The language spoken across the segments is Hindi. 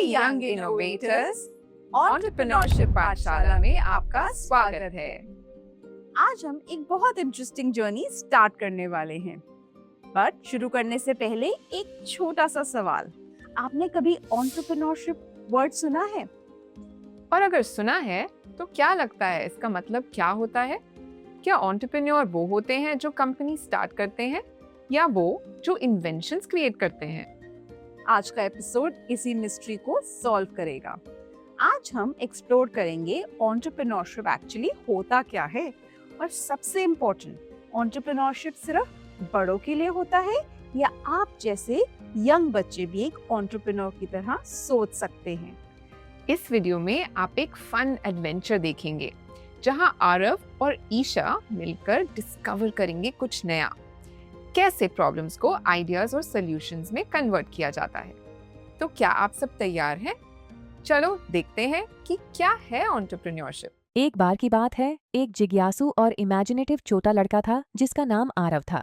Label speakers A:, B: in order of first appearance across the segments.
A: यंग इनोवेटर्स, एंटरप्रेन्योरशिप पाठशाला में आपका स्वागत है।
B: आज हम एक बहुत इंटरेस्टिंग जर्नी स्टार्ट करने वाले हैं। बट शुरू करने से पहले एक छोटा सा सवाल, आपने कभी एंटरप्रेन्योरशिप वर्ड सुना है?
A: और अगर सुना है तो क्या लगता है इसका मतलब क्या होता है? क्या एंटरप्रेन्योर वो होते हैं जो कंपनी स्टार्ट करते हैं या वो जो इन्वेंशंस क्रिएट करते हैं?
B: आज का एपिसोड इसी मिस्ट्री को सॉल्व करेगा। आज हम एक्सप्लोर करेंगे एंटरप्रेन्योरशिप एक्चुअली होता क्या है, और सबसे इम्पोर्टेंट, एंटरप्रेन्योरशिप सिर्फ बड़ों के लिए होता है या आप जैसे यंग बच्चे भी एक एंटरप्रेन्योर की तरह सोच सकते हैं।
A: इस वीडियो में आप एक फन एडवेंचर देखेंगे जहां आरव और ईशा मिलकर डिस्कवर करेंगे कुछ नया, कैसे प्रॉब्लम्स को आइडियाज और सॉल्यूशंस में कन्वर्ट किया जाता है। तो क्या आप सब तैयार हैं? चलो देखते हैं कि क्या है एंटरप्रेन्योरशिप।
C: एक बार की बात है, एक जिज्ञासु और इमेजिनेटिव छोटा लड़का था जिसका नाम आरव था।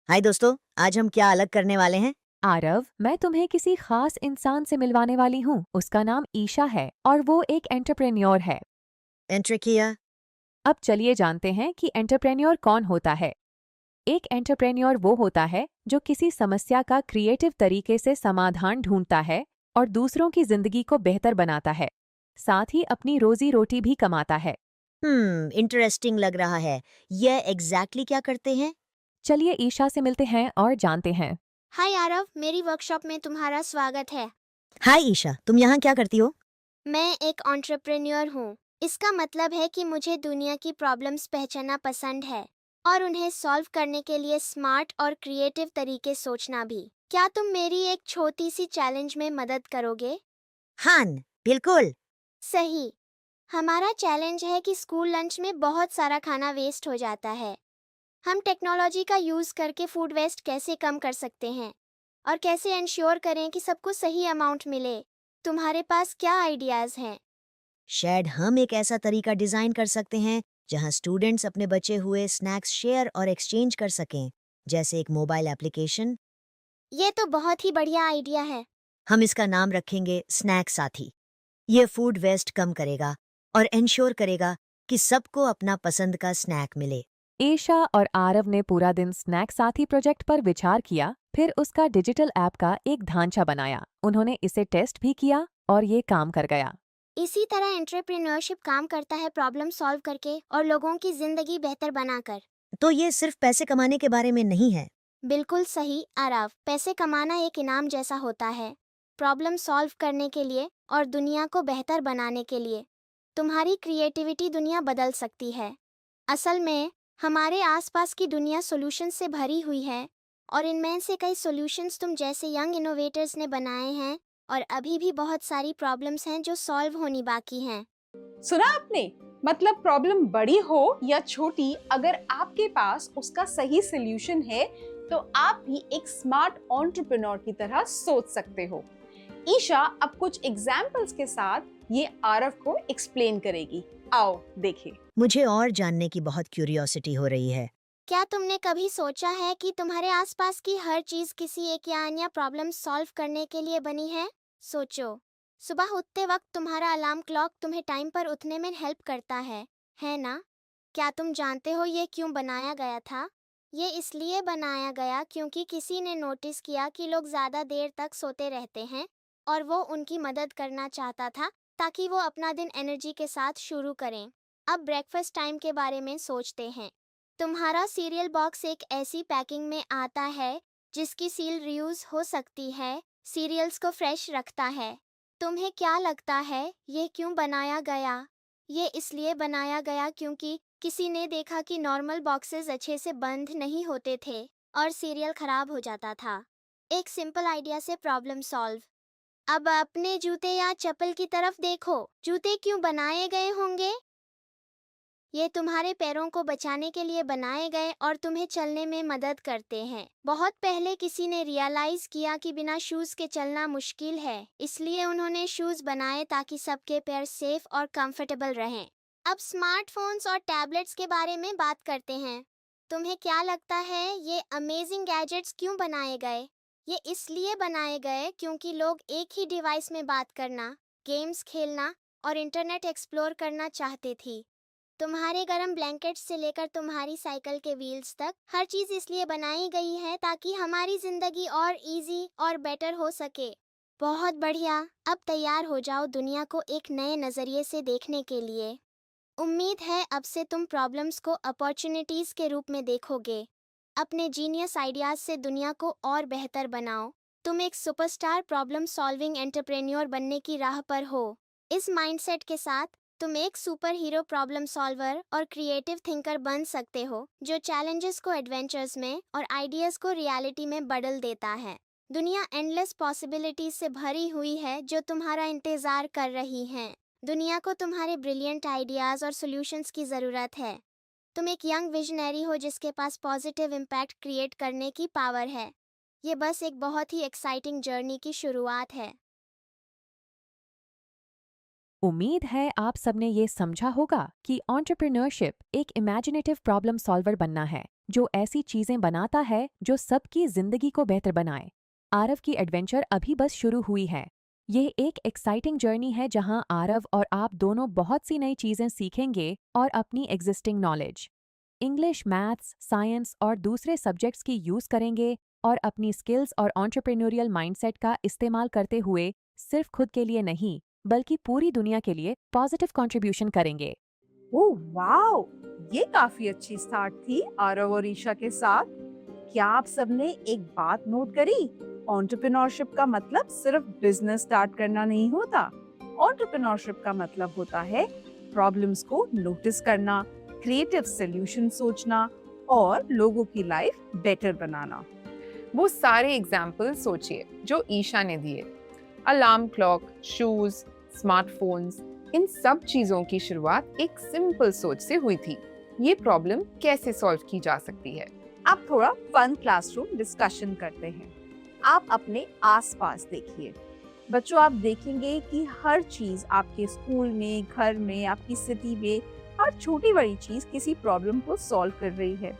D: हाय दोस्तों, आज हम क्या अलग करने वाले हैं?
C: आरव, मैं तुम्हें किसी खास इंसान से मिलवाने वाली हूँ। उसका नाम ईशा है और वो एक एंटरप्रेन्योर है।
D: एंटर किया।
C: अब चलिए जानते हैं कि एंटरप्रेन्योर कौन होता है। एक एंटरप्रेन्योर वो होता है जो किसी समस्या का क्रिएटिव तरीके से समाधान ढूंढता है और दूसरों की जिंदगी को बेहतर बनाता है, साथ ही अपनी रोजी रोटी भी कमाता है।
D: इंटरेस्टिंग लग रहा है। ये एग्जैक्टली क्या करते हैं?
C: चलिए ईशा से मिलते हैं और जानते हैं।
E: हाय आरव, मेरी वर्कशॉप में तुम्हारा स्वागत है।
D: हाय ईशा, तुम यहाँ क्या करती हो?
E: मैं एक एंटरप्रेन्योर हूँ। इसका मतलब है कि मुझे दुनिया की प्रॉब्लम्स पहचानना पसंद है और उन्हें सॉल्व करने के लिए स्मार्ट और क्रिएटिव तरीके सोचना भी। क्या तुम मेरी एक छोटी सी चैलेंज में मदद करोगे?
D: हाँ, बिल्कुल।
E: सही। हमारा चैलेंज है कि स्कूल लंच में बहुत सारा खाना वेस्ट हो जाता है। हम टेक्नोलॉजी का यूज़ करके फूड वेस्ट कैसे कम कर सकते हैं और कैसे इंश्योर करें कि सबको सही अमाउंट मिले? तुम्हारे पास क्या आइडियाज़ हैं?
D: शायद हम एक ऐसा तरीका डिजाइन कर सकते हैं जहाँ स्टूडेंट्स अपने बचे हुए स्नैक्स शेयर और एक्सचेंज कर सकें, जैसे एक मोबाइल एप्लीकेशन।
E: ये तो बहुत ही बढ़िया आइडिया है।
D: हम इसका नाम रखेंगे स्नैक साथी। ये फूड वेस्ट कम करेगा और इंश्योर करेगा कि सबको अपना पसंद का स्नैक मिले।
C: ईशा और आरव ने पूरा दिन स्नैक साथी प्रोजेक्ट पर विचार किया, फिर उसका डिजिटल ऐप का एक ढांचा बनाया। उन्होंने इसे टेस्ट भी किया और ये काम कर गया।
E: इसी तरह एंटरप्रेन्योरशिप काम करता है, प्रॉब्लम सॉल्व करके और लोगों की जिंदगी बेहतर बनाकर।
D: तो ये सिर्फ पैसे कमाने के बारे में नहीं है।
E: बिल्कुल सही आरव, पैसे कमाना एक इनाम जैसा होता है प्रॉब्लम सॉल्व करने के लिए और दुनिया को बेहतर बनाने के लिए। तुम्हारी क्रिएटिविटी दुनिया बदल सकती है। असल में हमारे आसपास की दुनिया सॉल्यूशंस से भरी हुई है और इनमें से कई सॉल्यूशंस तुम जैसे यंग इनोवेटर्स ने बनाए हैं, और अभी भी बहुत सारी प्रॉब्लम्स हैं जो सॉल्व होनी बाकी हैं।
B: सुना आपने? मतलब प्रॉब्लम बड़ी हो या छोटी, अगर आपके पास उसका सही सॉल्यूशन है तो आप भी एक स्मार्ट एंटरप्रेन्योर की तरह सोच सकते हो। ईशा अब कुछ एग्जाम्पल्स के साथ ये आरव को एक्सप्लेन करेगी। आओ देखें।
D: मुझे और जानने की बहुत क्यूरियोसिटी हो रही है।
E: क्या तुमने कभी सोचा है कि तुम्हारे आसपास की हर चीज किसी एक या अन्य प्रॉब्लम सॉल्व करने के लिए बनी है? सोचो, सुबह उठते वक्त तुम्हारा अलार्म क्लॉक तुम्हें टाइम पर उठने में हेल्प करता है ना? क्या तुम जानते हो ये क्यों बनाया गया था? ये इसलिए बनाया गया क्योंकि किसी ने नोटिस किया कि लोग ज्यादा देर तक सोते रहते हैं और वो उनकी मदद करना चाहता था ताकि वो अपना दिन एनर्जी के साथ शुरू करें। अब ब्रेकफास्ट टाइम के बारे में सोचते हैं। तुम्हारा सीरियल बॉक्स एक ऐसी पैकिंग में आता है जिसकी सील रीयूज हो सकती है, सीरियल्स को फ्रेश रखता है। तुम्हें क्या लगता है ये क्यों बनाया गया? ये इसलिए बनाया गया क्योंकि किसी ने देखा कि नॉर्मल बॉक्सेस अच्छे से बंद नहीं होते थे और सीरियल खराब हो जाता था। एक सिंपल आइडिया से प्रॉब्लम सॉल्व। अब अपने जूते या चप्पल की तरफ देखो। जूते क्यों बनाए गए होंगे? ये तुम्हारे पैरों को बचाने के लिए बनाए गए और तुम्हें चलने में मदद करते हैं। बहुत पहले किसी ने रियलाइज किया कि बिना शूज के चलना मुश्किल है, इसलिए उन्होंने शूज बनाए ताकि सबके पैर सेफ और कंफर्टेबल रहें। अब स्मार्टफोन्स और टैबलेट्स के बारे में बात करते हैं। तुम्हें क्या लगता है ये अमेजिंग गैजेट्स क्यों बनाए गए? ये इसलिए बनाए गए क्योंकि लोग एक ही डिवाइस में बात करना, गेम्स खेलना और इंटरनेट एक्सप्लोर करना चाहते थे। तुम्हारे गर्म ब्लैंकेट्स से लेकर तुम्हारी साइकिल के व्हील्स तक हर चीज इसलिए बनाई गई है ताकि हमारी जिंदगी और इजी और बेटर हो सके। बहुत बढ़िया, अब तैयार हो जाओ दुनिया को एक नए नजरिए से देखने के लिए। उम्मीद है अब से तुम प्रॉब्लम्स को अपॉर्चुनिटीज के रूप में देखोगे। अपने जीनियस आइडियाज से दुनिया को और बेहतर बनाओ। तुम एक सुपरस्टार प्रॉब्लम सॉल्विंग एंटरप्रेन्योर बनने की राह पर हो। इस माइंडसेट के साथ तुम एक सुपर हीरो प्रॉब्लम सॉल्वर और क्रिएटिव थिंकर बन सकते हो जो चैलेंजेस को एडवेंचर्स में और आइडियाज को रियलिटी में बदल देता है। दुनिया एंडलेस पॉसिबिलिटीज से भरी हुई है जो तुम्हारा इंतजार कर रही हैं। दुनिया को तुम्हारे ब्रिलियंट आइडियाज और सॉल्यूशंस की ज़रूरत है। तुम एक यंग विजनरी हो जिसके पास पॉजिटिव इम्पैक्ट क्रिएट करने की पावर है। ये बस एक बहुत ही एक्साइटिंग जर्नी की शुरुआत है।
C: उम्मीद है आप सबने ये समझा होगा कि एंटरप्रेन्योरशिप एक इमेजिनेटिव प्रॉब्लम सॉल्वर बनना है जो ऐसी चीजें बनाता है जो सबकी जिंदगी को बेहतर बनाए। आरव की एडवेंचर अभी बस शुरू हुई है। ये एक एक्साइटिंग जर्नी है जहां आरव और आप दोनों बहुत सी नई चीजें सीखेंगे और अपनी existing knowledge, English, maths, science और दूसरे सब्जेक्ट्स की यूज करेंगे और अपनी स्किल्स और एंटरप्रेन्योरियल माइंडसेट का इस्तेमाल करते हुए सिर्फ खुद के लिए नहीं बल्कि पूरी दुनिया के लिए पॉजिटिव कंट्रीब्यूशन करेंगे।
B: ओह वाओ, ये काफी अच्छी स्टार्ट थी आरव और ईशा के साथ। क्या आप सबने एक बात नोट करी? एंटरप्रेन्योरशिप का मतलब सिर्फ बिजनेस स्टार्ट करना नहीं होता। एंटरप्रेन्योरशिप का मतलब होता है प्रॉब्लम्स को नोटिस करना, क्रिएटिव सॉल्यूशन सोचना और लोगों की लाइफ बेटर बनाना।
A: वो सारे एग्जाम्पल सोचिए जो ईशा ने दिए। अलार्म क्लॉक, शूज, स्मार्टफोन्स, इन सब चीजों की शुरुआत एक सिंपल सोच से हुई थी। ये प्रॉब्लम कैसे सॉल्व की जा सकती है?
B: अब थोड़ा फन क्लासरूम डिस्कशन करते हैं। आप अपने आसपास देखिए। बच्चों, आप देखेंगे कि हर चीज आपके स्कूल में, घर में, आपकी सिटी में, हर छोटी बड़ी चीज किसी प्रॉब्लम को सॉल्व कर रही है।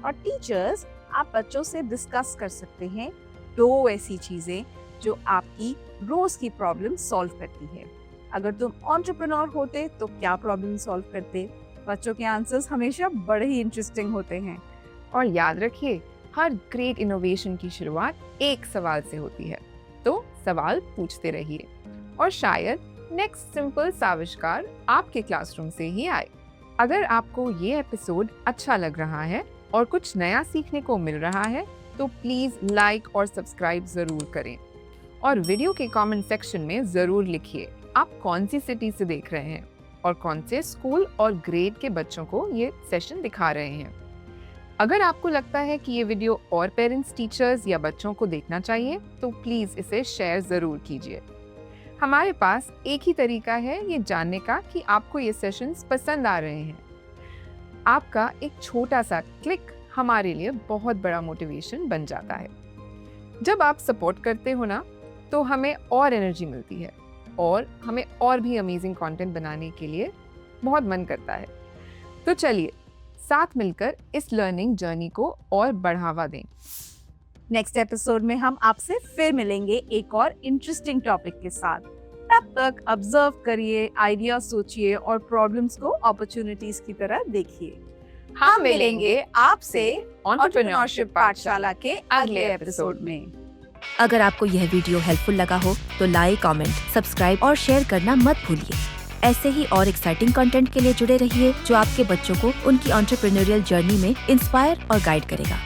B: और टीचर्स, आप बच्चों से डिस्कस कर सकते हैं 2 ऐसी चीजें जो आपकी रोज की प्रॉब्लम सॉल्व करती है। अगर तुम एंटरप्रेन्योर होते तो क्या प्रॉब्लम सॉल्व करते? बच्चों के आंसर्स हमेशा बड़े ही इंटरेस्टिंग होते हैं।
A: और याद रखिए, हर ग्रेट इनोवेशन की शुरुआत एक सवाल से होती है। तो सवाल पूछते रहिए और शायद नेक्स्ट सिंपल आविष्कार आपके क्लासरूम से ही आए। अगर आपको ये एपिसोड अच्छा लग रहा है और कुछ नया सीखने को मिल रहा है तो प्लीज लाइक और सब्सक्राइब जरूर करें। और वीडियो के कमेंट सेक्शन में जरूर लिखिए आप कौन सी सिटी से देख रहे हैं और कौन से स्कूल और ग्रेड के बच्चों को ये सेशन दिखा रहे हैं। अगर आपको लगता है कि ये वीडियो और पेरेंट्स, टीचर्स या बच्चों को देखना चाहिए तो प्लीज इसे शेयर जरूर कीजिए। हमारे पास एक ही तरीका है ये जानने का कि आपको ये सेशंस पसंद आ रहे हैं। आपका एक छोटा सा क्लिक हमारे लिए बहुत बड़ा मोटिवेशन बन जाता है। जब आप सपोर्ट करते हो ना तो हमें और एनर्जी मिलती है और हमें और भी अमेजिंग कंटेंट बनाने के लिए बहुत मन करता है। तो चलिए साथ मिलकर इस लर्निंग जर्नी को और बढ़ावा दें।
B: नेक्स्ट एपिसोड में हम आपसे फिर मिलेंगे एक और इंटरेस्टिंग टॉपिक के साथ। तब तक ऑब्जर्व करिए, आइडिया सोचिए और प्रॉब्लम्स को अपॉर्चुनिटीज की तरह देखिए। हम मिलेंगे आपसे एंटरप्रेन्योरशिप पाठशाला के अगले एपिसोड में।
F: अगर आपको यह वीडियो हेल्पफुल लगा हो तो लाइक, कमेंट, सब्सक्राइब और शेयर करना मत भूलिए। ऐसे ही और एक्साइटिंग कंटेंट के लिए जुड़े रहिए जो आपके बच्चों को उनकी एंटरप्रेन्योरियल जर्नी में इंस्पायर और गाइड करेगा।